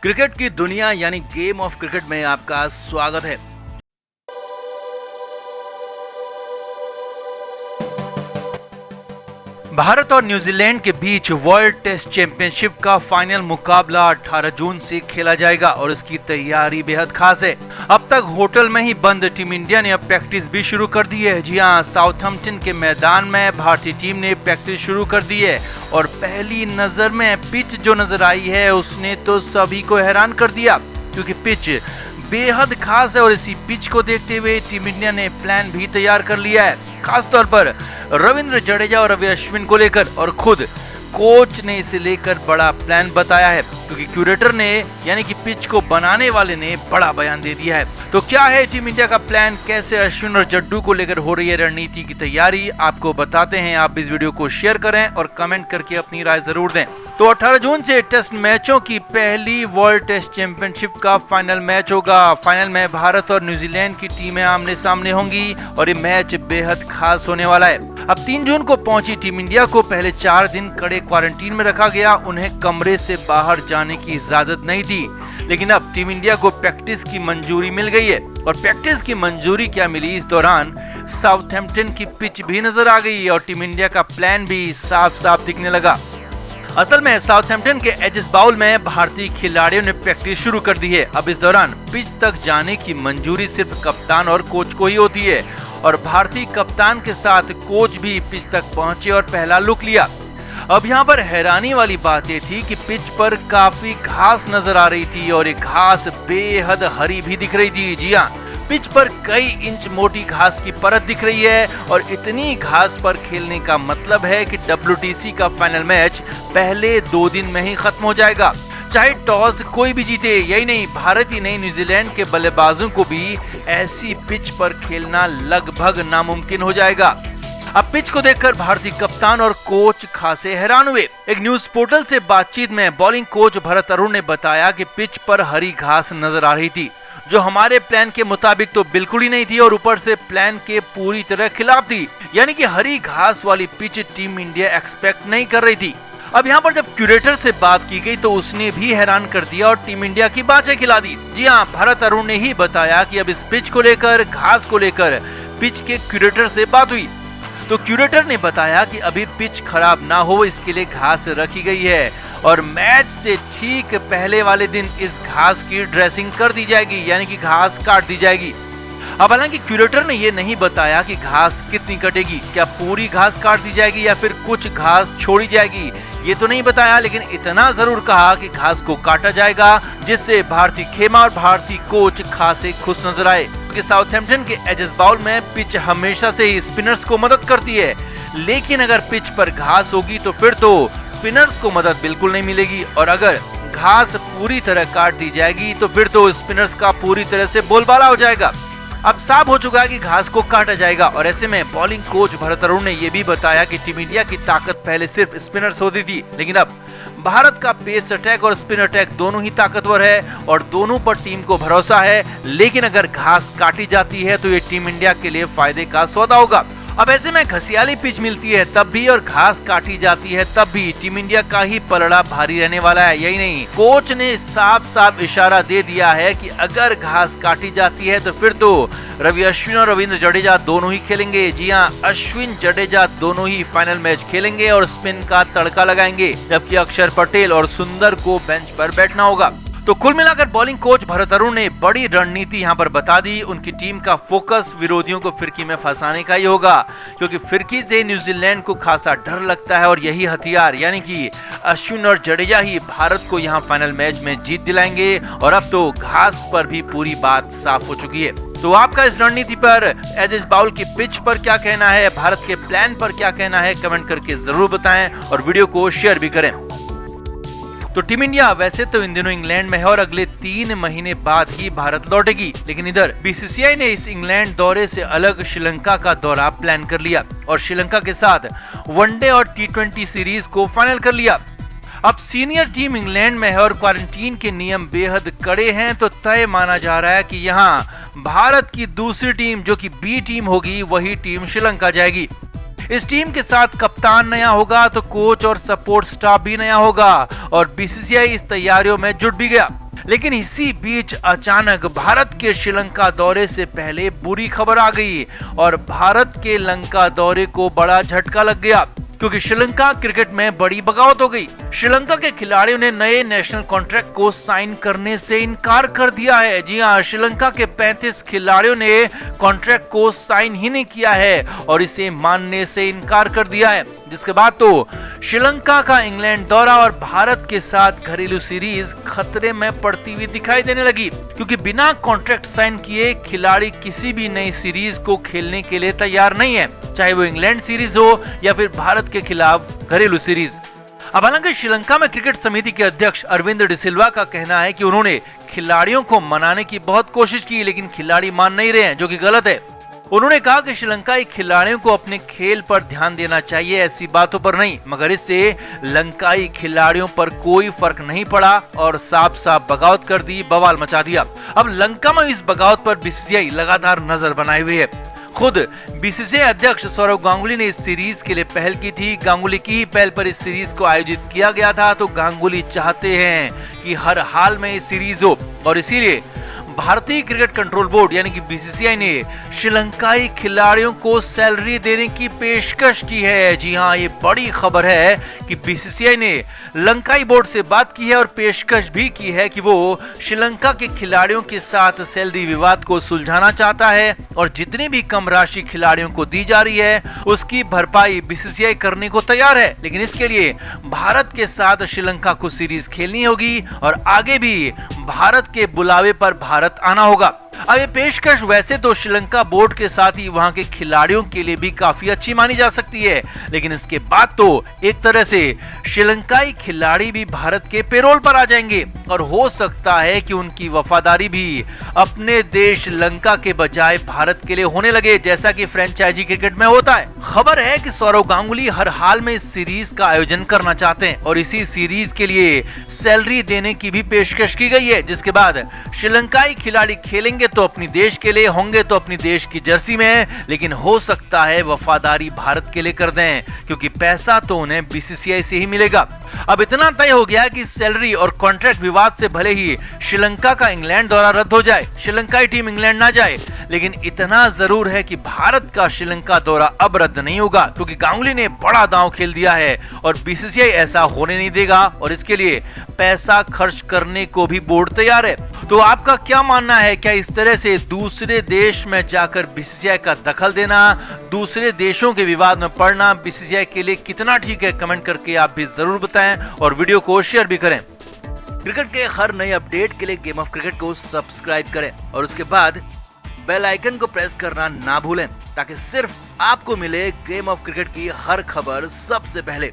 Cricket की दुनिया यानी गेम ऑफ क्रिकेट में आपका स्वागत है। भारत और न्यूजीलैंड के बीच वर्ल्ड टेस्ट चैंपियनशिप का फाइनल मुकाबला 18 जून से खेला जाएगा और इसकी तैयारी बेहद खास है। अब तक होटल में ही बंद टीम इंडिया ने अब प्रैक्टिस भी शुरू कर दी है। जी हां, साउथहैम्पटन के मैदान में भारतीय टीम ने प्रैक्टिस शुरू कर दी है और पहली नजर में पिच जो नजर आई है उसने तो सभी को हैरान कर दिया, क्योंकि पिच बेहद खास है और इसी पिच को देखते हुए टीम इंडिया ने प्लान भी तैयार कर लिया है, खास तौर पर रविंद्र जडेजा और रवि अश्विन को लेकर। और खुद कोच ने इसे लेकर बड़ा प्लान बताया है, क्योंकि क्यूरेटर ने यानी कि पिच को बनाने वाले ने बड़ा बयान दे दिया है। तो क्या है टीम इंडिया का प्लान, कैसे अश्विन और जड्डू को लेकर हो रही है रणनीति की तैयारी, आपको बताते हैं। आप इस वीडियो को शेयर करें और कमेंट करके अपनी राय जरूर दें। तो 18 जून से टेस्ट मैचों की पहली वर्ल्ड टेस्ट चैंपियनशिप का फाइनल मैच होगा। फाइनल में भारत और न्यूजीलैंड की टीमें आमने सामने होंगी और ये मैच बेहद खास होने वाला है। अब 3 जून को पहुंची टीम इंडिया को पहले 4 दिन कड़े क्वारंटीन में रखा गया। उन्हें कमरे से बाहर जाने की इजाजत नहीं थी, लेकिन अब टीम इंडिया को प्रैक्टिस की मंजूरी मिल गई है। और प्रैक्टिस की मंजूरी क्या मिली, इस दौरान साउथहैम्पटन की पिच भी नजर आ गई और टीम इंडिया का प्लान भी साफ साफ दिखने लगा। असल में साउथहैम्पटन के एजेस बाउल में भारतीय खिलाड़ियों ने प्रैक्टिस शुरू कर दी है। अब इस दौरान पिच तक जाने की मंजूरी सिर्फ कप्तान और कोच को ही होती है और भारतीय कप्तान के साथ कोच भी पिच तक पहुंचे और पहला लुक लिया। अब यहाँ पर हैरानी वाली बात ये थी कि पिच पर काफी घास नजर आ रही थी और ये घास बेहद हरी भी दिख रही थी। जी हाँ, पिच पर कई इंच मोटी घास की परत दिख रही है और इतनी घास पर खेलने का मतलब है कि WTC का फाइनल मैच पहले 2 दिन में ही खत्म हो जाएगा, चाहे टॉस कोई भी जीते। यही नहीं, भारत ही नहीं, न्यूजीलैंड के बल्लेबाजों को भी ऐसी पिच पर खेलना लगभग नामुमकिन हो जाएगा। अब पिच को देखकर भारतीय कप्तान और कोच खासे हैरान हुए। एक न्यूज पोर्टल से बातचीत में बॉलिंग कोच भरत अरुण ने बताया कि पिच पर हरी घास नजर आ रही थी, जो हमारे प्लान के मुताबिक तो बिल्कुल ही नहीं थी और ऊपर से प्लान के पूरी तरह खिलाफ थी। यानी कि हरी घास वाली पिच टीम इंडिया एक्सपेक्ट नहीं कर रही थी। अब यहाँ पर जब क्यूरेटर से बात की गई तो उसने भी हैरान कर दिया और टीम इंडिया की बातें खिला दी। जी हाँ, भरत अरुण ने ही बताया कि अब इस पिच को लेकर, घास को लेकर पिच के क्यूरेटर से बात हुई तो क्यूरेटर ने बताया कि अभी पिच खराब ना हो इसके लिए घास रखी गई है और मैच से ठीक पहले वाले दिन इस घास की ड्रेसिंग कर दी जाएगी, यानी कि घास काट दी जाएगी। अब हालांकि क्यूरेटर ने यह नहीं बताया कि घास कितनी कटेगी, क्या पूरी घास काट दी जाएगी या फिर कुछ घास छोड़ी जाएगी, ये तो नहीं बताया, लेकिन इतना जरूर कहा कि घास को काटा जाएगा, जिससे भारतीय खेमा और भारतीय कोच खासे खुश नजर आए। क्योंकि साउथहैम्पटन के एजेस बाउल में पिच हमेशा से ही स्पिनर्स को मदद करती है, लेकिन अगर पिच पर घास होगी तो फिर तो स्पिनर्स को मदद बिल्कुल नहीं मिलेगी और अगर घास पूरी तरह काट दी जाएगी तो फिर तो स्पिनर्स का पूरी तरह से बोलबाला हो जाएगा। अब साफ हो चुका है कि घास को काटा जाएगा और ऐसे में बॉलिंग कोच भरत अरुण ने यह भी बताया कि टीम इंडिया की ताकत पहले सिर्फ स्पिनर्स होती थी, लेकिन अब भारत का पेस अटैक और स्पिन अटैक दोनों ही ताकतवर है और दोनों पर टीम को भरोसा है। लेकिन अगर घास काटी जाती है तो ये टीम इंडिया के लिए फायदे का सौदा होगा। अब ऐसे में घसियाली पिच मिलती है तब भी और घास काटी जाती है तब भी टीम इंडिया का ही पलड़ा भारी रहने वाला है। यही नहीं, कोच ने साफ साफ इशारा दे दिया है कि अगर घास काटी जाती है तो फिर तो रवि अश्विन और रविंद्र जडेजा दोनों ही खेलेंगे। जी हाँ, अश्विन जडेजा दोनों ही फाइनल मैच खेलेंगे और स्पिन का तड़का लगाएंगे, जबकि अक्षर पटेल और सुंदर को बेंच पर बैठना होगा। तो कुल मिलाकर बॉलिंग कोच भरत अरुण ने बड़ी रणनीति यहाँ पर बता दी। उनकी टीम का फोकस विरोधियों को फिरकी में फंसाने का ही होगा, क्योंकि फिरकी से न्यूजीलैंड को खासा डर लगता है और यही हथियार यानी कि अश्विन और जडेजा ही भारत को यहाँ फाइनल मैच में जीत दिलाएंगे। और अब तो घास पर भी पूरी बात साफ हो चुकी है। तो आपका इस रणनीति पर, एजेस बाउल की पिच पर क्या कहना है, भारत के प्लान पर क्या कहना है, कमेंट करके जरूर बताएं और वीडियो को शेयर भी करें। तो टीम इंडिया वैसे तो इन दिनों इंग्लैंड में है और अगले 3 महीने बाद ही भारत लौटेगी, लेकिन इधर BCCI ने इस इंग्लैंड दौरे से अलग श्रीलंका का दौरा प्लान कर लिया और श्रीलंका के साथ वनडे और T20 सीरीज को फाइनल कर लिया। अब सीनियर टीम इंग्लैंड में है और क्वारंटीन के नियम बेहद कड़े हैं, तो तय माना जा रहा है कि यहाँ भारत की दूसरी टीम जो कि B टीम होगी वही टीम श्रीलंका जाएगी। इस टीम के साथ कप्तान नया होगा तो कोच और सपोर्ट स्टाफ भी नया होगा और बीसीसीआई इस तैयारियों में जुट भी गया। लेकिन इसी बीच अचानक भारत के श्रीलंका दौरे से पहले बुरी खबर आ गई और भारत के लंका दौरे को बड़ा झटका लग गया, क्योंकि श्रीलंका क्रिकेट में बड़ी बगावत हो गई। श्रीलंका के खिलाड़ियों ने नए नेशनल कॉन्ट्रैक्ट को साइन करने से इनकार कर दिया है। जी हां, श्रीलंका के 35 खिलाड़ियों ने कॉन्ट्रैक्ट को साइन ही नहीं किया है और इसे मानने से इनकार कर दिया है, जिसके बाद तो श्रीलंका का इंग्लैंड दौरा और भारत के साथ घरेलू सीरीज खतरे में पड़ती हुई दिखाई देने लगी, क्योंकि बिना कॉन्ट्रैक्ट साइन किए खिलाड़ी किसी भी नई सीरीज को खेलने के लिए तैयार नहीं है, चाहे वो इंग्लैंड सीरीज हो या फिर भारत के खिलाफ घरेलू सीरीज। अब हालांकि श्रीलंका में क्रिकेट समिति के अध्यक्ष अरविंद डिसिल्वा का कहना है कि उन्होंने खिलाड़ियों को मनाने की बहुत कोशिश की, लेकिन खिलाड़ी मान नहीं रहे हैं, जो कि गलत है। उन्होंने कहा कि श्रीलंकाई खिलाड़ियों को अपने खेल पर ध्यान देना चाहिए, ऐसी बातों पर नहीं, मगर इससे लंकाई खिलाड़ियों पर कोई फर्क नहीं पड़ा और साफ साफ बगावत कर दी, बवाल मचा दिया। अब लंका में इस बगावत पर बीसीसीआई लगातार नजर बनाए हुए है। खुद बीसीसीआई अध्यक्ष सौरव गांगुली ने इस सीरीज के लिए पहल की थी। गांगुली की ही पहल पर इस सीरीज को आयोजित किया गया था, तो गांगुली चाहते हैं कि हर हाल में इस सीरीज हो और इसीलिए भारतीय क्रिकेट कंट्रोल बोर्ड यानी कि बीसीसीआई ने श्रीलंकाई खिलाड़ियों को सैलरी देने की पेशकश की है। जी हां, ये बड़ी खबर है कि बीसीसीआई ने लंकाई बोर्ड से बात की है और पेशकश भी की है कि वो श्रीलंका के खिलाड़ियों के साथ सैलरी विवाद को सुलझाना चाहता है और जितनी भी कम राशि खिलाड़ियों को दी जा रही है उसकी भरपाई बीसीसीआई करने को तैयार है, लेकिन इसके लिए भारत के साथ श्रीलंका को सीरीज खेलनी होगी और आगे भी भारत के बुलावे पर भारत आना होगा। अब ये पेशकश वैसे तो श्रीलंका बोर्ड के साथ ही वहां के खिलाड़ियों के लिए भी काफी अच्छी मानी जा सकती है, लेकिन इसके बाद तो एक तरह से श्रीलंकाई खिलाड़ी भी भारत के पेरोल पर आ जाएंगे और हो सकता है कि उनकी वफादारी भी अपने देश लंका के बजाय भारत के लिए होने लगे, जैसा कि फ्रेंचाइजी क्रिकेट में होता है। खबर है कि सौरव गांगुली हर हाल में इस सीरीज का आयोजन करना चाहते हैं और इसी सीरीज के लिए सैलरी देने की भी पेशकश की गई है, जिसके बाद श्रीलंकाई खिलाड़ी खेलेंगे तो अपनी देश के लिए, होंगे तो अपनी देश की जर्सी में, लेकिन हो सकता है वफादारी भारत के लिए कर दें, क्योंकि पैसा तो उन्हें बीसीसीआई से ही मिलेगा। अब इतना तय हो गया कि सैलरी और कॉन्ट्रैक्ट विवाद से भले ही श्रीलंका का इंग्लैंड दौरा रद्द हो जाए, श्रीलंकाई टीम इंग्लैंड ना जाए, लेकिन इतना जरूर है कि भारत का श्रीलंका दौरा अब रद्द नहीं होगा, क्योंकि गांगुली ने बड़ा दांव खेल दिया है और बीसीसीआई ऐसा होने नहीं देगा और इसके लिए पैसा खर्च करने को भी बोर्ड तैयार है। तो आपका क्या मानना है? क्या इस तरह से दूसरे देश में जाकर बीसीसीआई का दखल देना, दूसरे देशों के विवाद में पड़ना बीसीसीआई के लिए कितना ठीक है? कमेंट करके आप भी जरूर बताएं और वीडियो को शेयर भी करें। क्रिकेट के हर नए अपडेट के लिए गेम ऑफ क्रिकेट को सब्सक्राइब करें और उसके बाद बेल आइकन को प्रेस करना ना भूलें, ताकि सिर्फ आपको मिले गेम ऑफ क्रिकेट की हर खबर सबसे पहले।